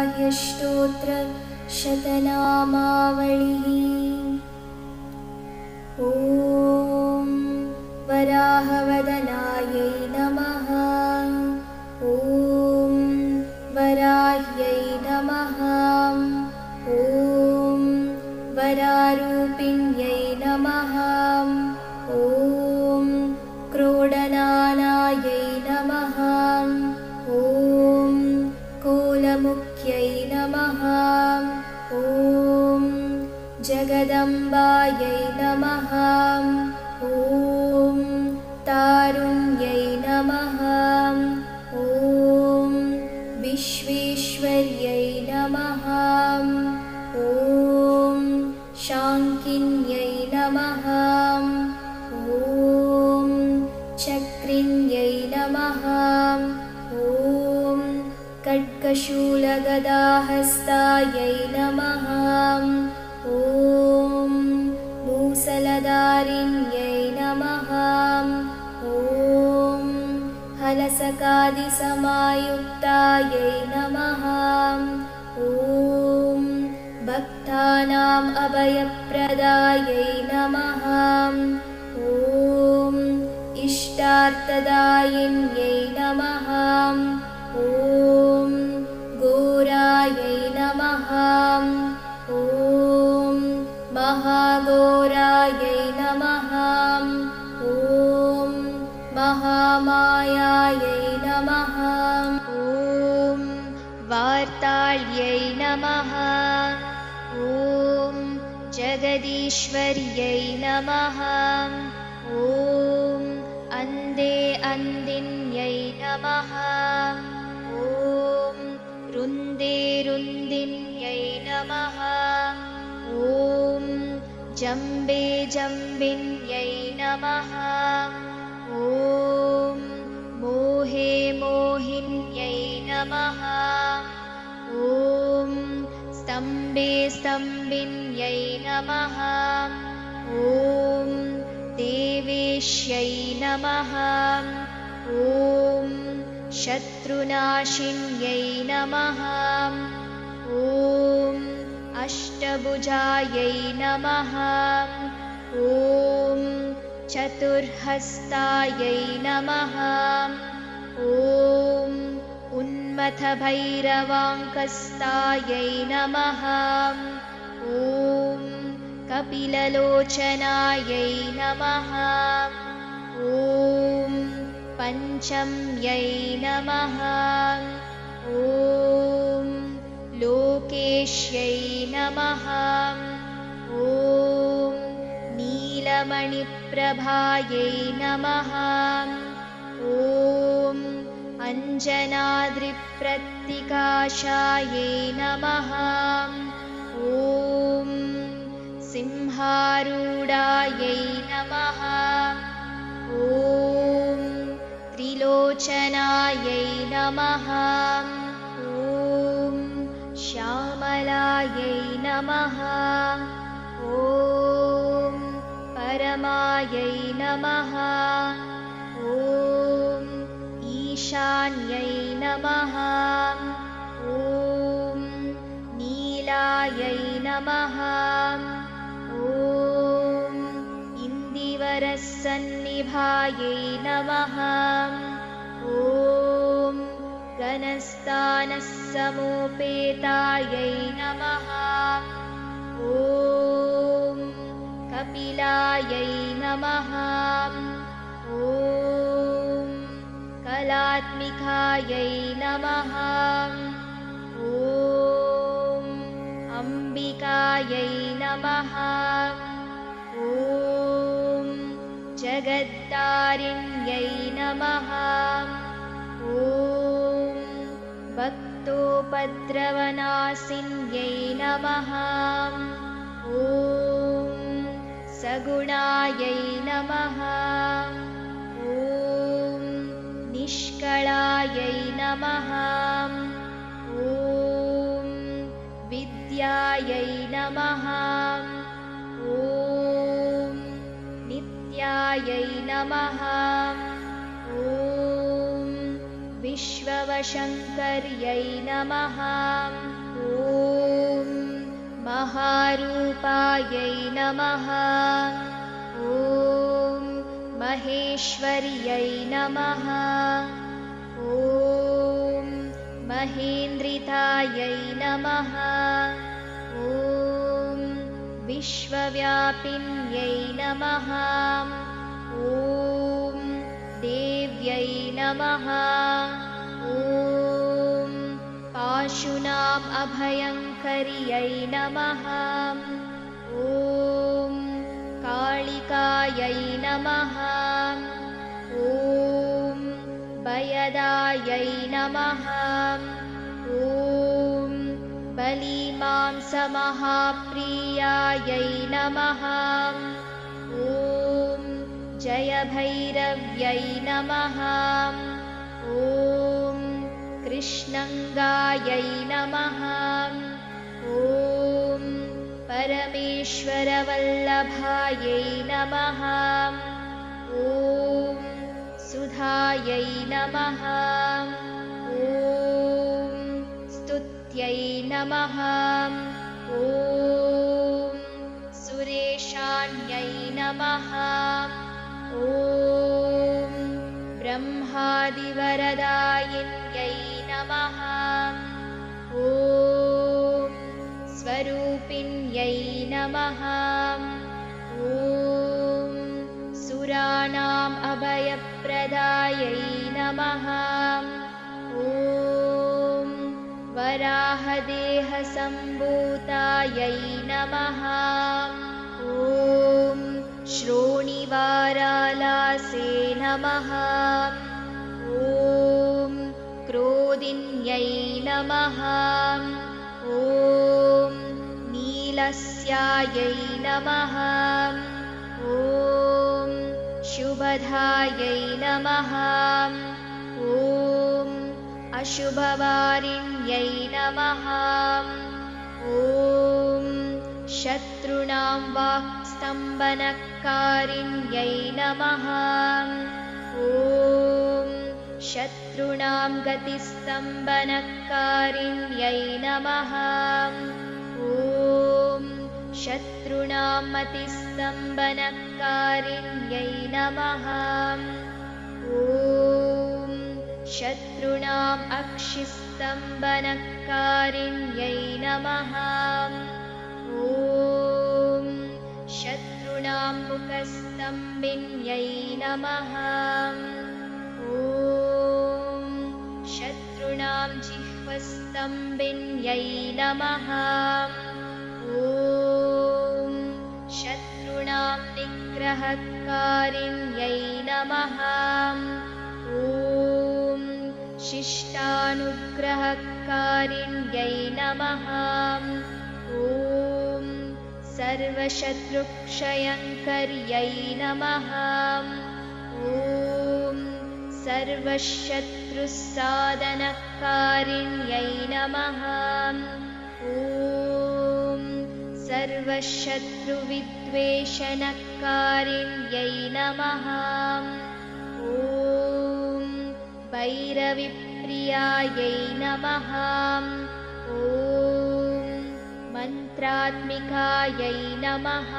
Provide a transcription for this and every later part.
स्तोत्र शतनामावलिः। ॐ वराहवदनायै नमः। ॐ वराह्यै नमः। ॐ वरारूपिण्यै नमः। ॐ क्रोडनानायै नमः। ॐ कोलमुख्यै नमः। ॐ जगदम्बायै नमः। ॐ तारुण्यै नमः। ॐ विश्वेश्वर्यै नमः। ॐ शाङ्किन्यै नमः। ॐ चक्रिण्यै नमः। ॐ खड्गशूलगदाहस्तायै नमः। ॐ मूसलधारिण्यै नमः। ॐ हलसकादिसमायुक्तायै नमः। ॐ भक्तानाम् अभयप्रदायै नमः। ॐ इष्टार्थदायिन्यै नमः। ॐ घोरायै नमः। ॐ महाघोरायै नमः। ॐ महामायायै नमः। ॐ वार्ताळ्यै नमः। ॐ जगदीश्वर्यै नमः। ॐ अन्धे अन्दिन्यै नमः। ॐ रुन्दे रुन्दिन्यै नमः। ॐ जम्बे जम्बिन्यै नमः। ॐ मोहे मोहिन्यै नमः। ॐ स्तम्भे स्तम्भिन्यै नमः। ॐ देवेश्यै नमः। ॐ शत्रुनाशिन्यै नमः। ॐ अष्टभुजायै नमः। ॐ चतुर्हस्तायै नमः। ॐ उन्मथभैरवाङ्कस्तायै नमः। ॐ कपिललोचनायै नमः। ॐ पञ्चम्यै नमः। ॐ लोकेश्यै नमः। ॐ नीलमणिप्रभायै नमः। ॐ अञ्जनाद्रिप्रत्तिकाशायै नमः। ॐ सिंहारूढायै नमः। ॐ त्रिलोचनायै नमः। ॐ श्यामलायै नमः। ॐ परमायै नमः। ॐ ईशान्यै नमः। ॐ नीलायै नमः। ॐ इन्दिवरसन्निभायै नमः। ॐ घनस्थानसमुपेतायै नमः। ॐ कपिलायै नमः। ॐ कलात्मिकायै नमः। ॐ अम्बिकायै नमः। ॐ जगद्धारिण्यै नमः। ॐ भक्तोपद्रवनाशिन्यै नमः। ॐ सगुणायै नमः। ॐ निष्कलायै नमः। ॐ विद्यायै नमः। ॐ नित्यायै नमः। ॐ विश्ववरेण्यै शिवशङ्कर्यै नमः। ॐ महारूपायै नमः। ॐ महेश्वर्यै नमः। ॐ महेन्द्रितायै नमः। ॐ विश्वव्यापिन्यै नमः। ॐ देव्यै नमः। ॐ पाशुनाम् अभयङ्कर्यै नमः। ॐ कालिकायै नमः। ॐ भयदायै नमः। ॐ बलिमांसमहाप्रियायै नमः। ॐ जयभैरव्यै नमः। ॐ कृष्णङ्गायै नमः। ॐ परमेश्वरवल्लभायै नमः। ॐ सुधायै नमः। ॐ स्तुत्यै नमः। ॐ सुरेशान्यै नमः। ॐ ब्रह्मादिवरदायिन्यै नमः। ॐ स्वरूपिण्यै नमः। ॐ सुराणाम् अभयप्रदायै नमः। ॐ वराहदेहसम्भूतायै नमः। ॐ श्रोणिवारालासे नमः। ॐ क्रोधिन्यै नमः। ॐ नीलस्यायै नमः। ॐ शुभधायै नमः। ॐ अशुभवारिण्यै नमः। ॐ शत्रूणां वाक्स्तम्भनकारिण्यै नमः। ॐ शत्रूणां गतिस्तम्भनकारिण्यै नमः। ॐ शत्रूणां मतिस्तम्भनकारिण्यै नमः। ॐ शत्रूणाम् अक्षिस्तम्भनकारिण्यै नमः। ॐ शत्रूणां मुखस्तम्भिन्यै नमः। ॐ शत्रूणां जिह्वस्तम्भिन्यै नमः। ॐ शत्रूणां निग्रहकारिण्यै नमः। ॐ शिष्टानुग्रहकारिण्यै नमः। ॐ सर्वशत्रुक्षयङ्कर्यै नमः। ॐ सर्वशत्रुसाधनकारिण्यै नमः। ॐ सर्वशत्रुविद्वेषणकारिण्यै नमः। ॐ भैरविप्रियायै नमः। ॐ मन्त्रात्मिकायै नमः।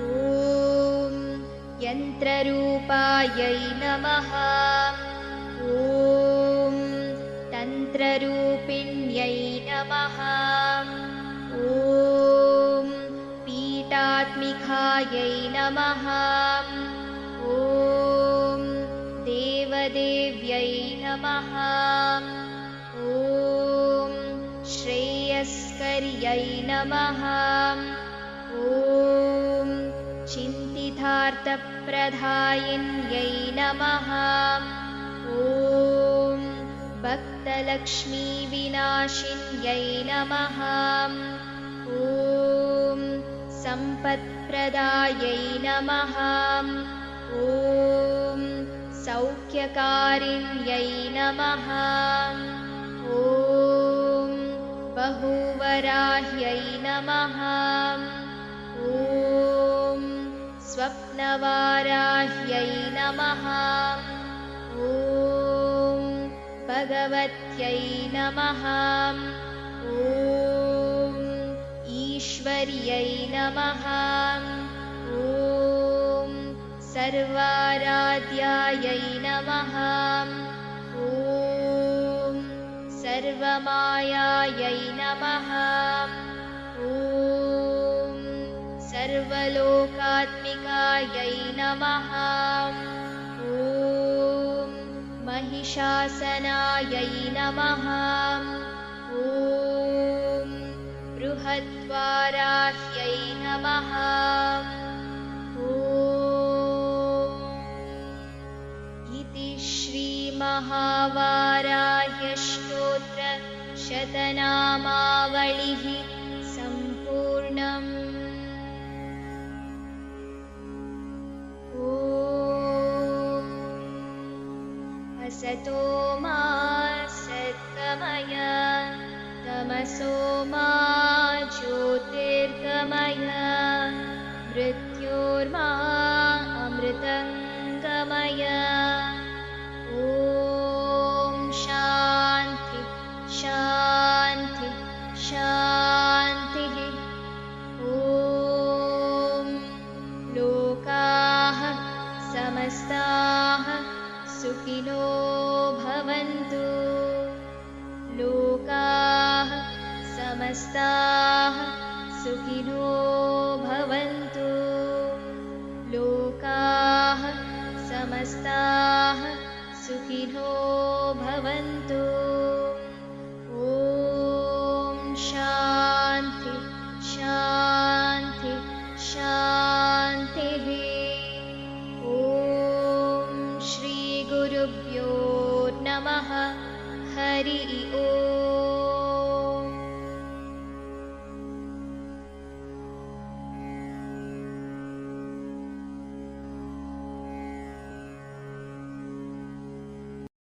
ॐ यन्त्ररूपायै नमः। ॐ तन्त्ररूपिण्यै नमः। ॐ पीठात्मिकायै नमः। ॐ देवदेव्यै नमः। ॐ श्रेयस्कर्यै नमः। ॐ चिन्तितार्थप्रदायिन्यै नमः। ॐ भक्तलक्ष्मीविनाशिन्यै नमः। ॐ सम्पत्प्रदायै नमः। ॐ सौख्यकारिण्यै नमः। ॐ बहुवराह्यै नमः। ॐ स्वप्नवाराह्यै नमः। ॐ भगवत्यै नमः। ॐ ईश्वर्यै नमः। ॐ सर्वाराध्यायै नमः। ॐ सर्वमायायै नमः। ॐ सर्वलोकात्मिकायै नमः। ॐ महिषासनायै नमः। ॐ बृहद्वाराह्यै नमः। इति श्रीमहावाराह्यष्टोत्र शतनामावलिः सम्पूर्णम्। असतो मा सद्गमय तमसो मा ज्योतिर्गमय मृत्योर्मा अमृतङ्गमय। ॐ शान्ति शान्ति शान्तिः। ॐ लोकाः समस्ताः सुखिनो भवन्तु। लोकाः समस्ताः सुखिनो भवन्तु। लोकाः समस्ताः सुखिनो भवन्तु। ॐ शान्ति शान्ति शान्तिः। श्रीगुरुभ्यो नमः। हरि ओम्।